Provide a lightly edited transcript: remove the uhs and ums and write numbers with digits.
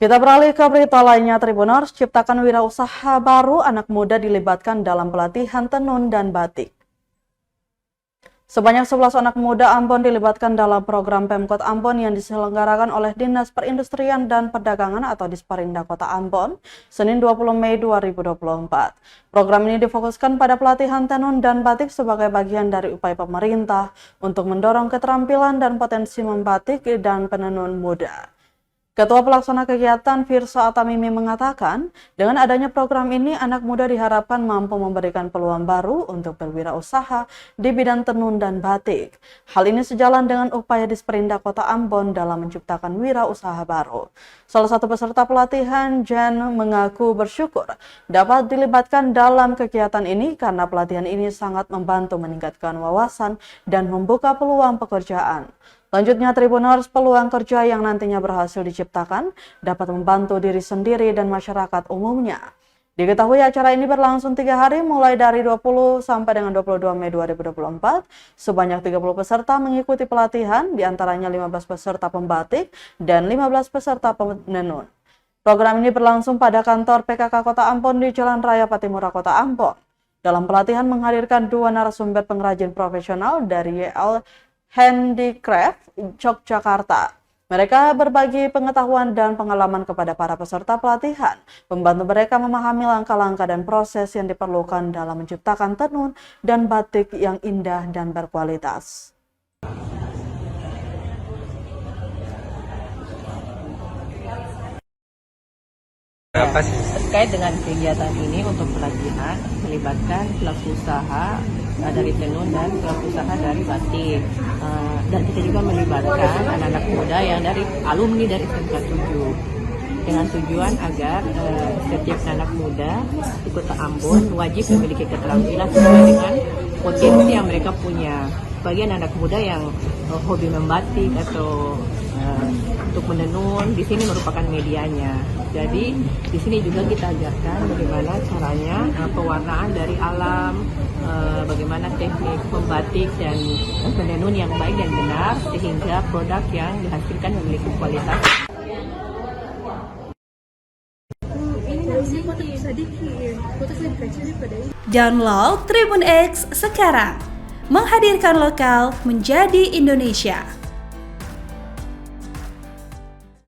Kita beralih ke berita lainnya, Tribuners. Ciptakan wirausaha baru, anak muda dilibatkan dalam pelatihan tenun dan batik. Sebanyak 11 anak muda Ambon dilibatkan dalam program Pemkot Ambon yang diselenggarakan oleh Dinas Perindustrian dan Perdagangan atau Disparinda Kota Ambon, Senin 20 Mei 2024. Program ini difokuskan pada pelatihan tenun dan batik sebagai bagian dari upaya pemerintah untuk mendorong keterampilan dan potensi membatik dan penenun muda. Ketua Pelaksana Kegiatan Firsa Atamimi mengatakan, dengan adanya program ini, anak muda diharapkan mampu memberikan peluang baru untuk berwirausaha di bidang tenun dan batik. Hal ini sejalan dengan upaya Disperinda Kota Ambon dalam menciptakan wirausaha baru. Salah satu peserta pelatihan, Jen, mengaku bersyukur dapat dilibatkan dalam kegiatan ini karena pelatihan ini sangat membantu meningkatkan wawasan dan membuka peluang pekerjaan. Lanjutnya, Tribuners, peluang kerja yang nantinya berhasil diciptakan dapat membantu diri sendiri dan masyarakat umumnya. Diketahui acara ini berlangsung 3 hari mulai dari 20 sampai dengan 22 Mei 2024. Sebanyak 30 peserta mengikuti pelatihan, diantaranya 15 peserta pembatik dan 15 peserta penenun. Program ini berlangsung pada kantor PKK Kota Ambon di Jalan Raya Patimura Kota Ambon. Dalam pelatihan menghadirkan 2 narasumber pengrajin profesional dari YL Handicraft Yogyakarta. Mereka berbagi pengetahuan dan pengalaman kepada para peserta pelatihan, membantu mereka memahami langkah-langkah dan proses yang diperlukan dalam menciptakan tenun dan batik yang indah dan berkualitas. Terkait dengan kegiatan ini untuk pelatihan melibatkan pelaku usaha dari tenun dan pelaku usaha dari batik, dan kita juga melibatkan anak-anak muda yang dari alumni dari SMK 7 dengan tujuan agar setiap anak muda di Kota Ambon wajib memiliki keterampilan sesuai dengan potensi yang mereka punya. Bagian anak muda yang hobi membatik atau untuk menenun, di sini merupakan medianya. Jadi di sini juga kita ajarkan bagaimana caranya pewarnaan dari alam, bagaimana teknik membatik dan menenun yang baik dan benar sehingga produk yang dihasilkan memiliki kualitas. Download Tribun X sekarang, menghadirkan lokal menjadi Indonesia.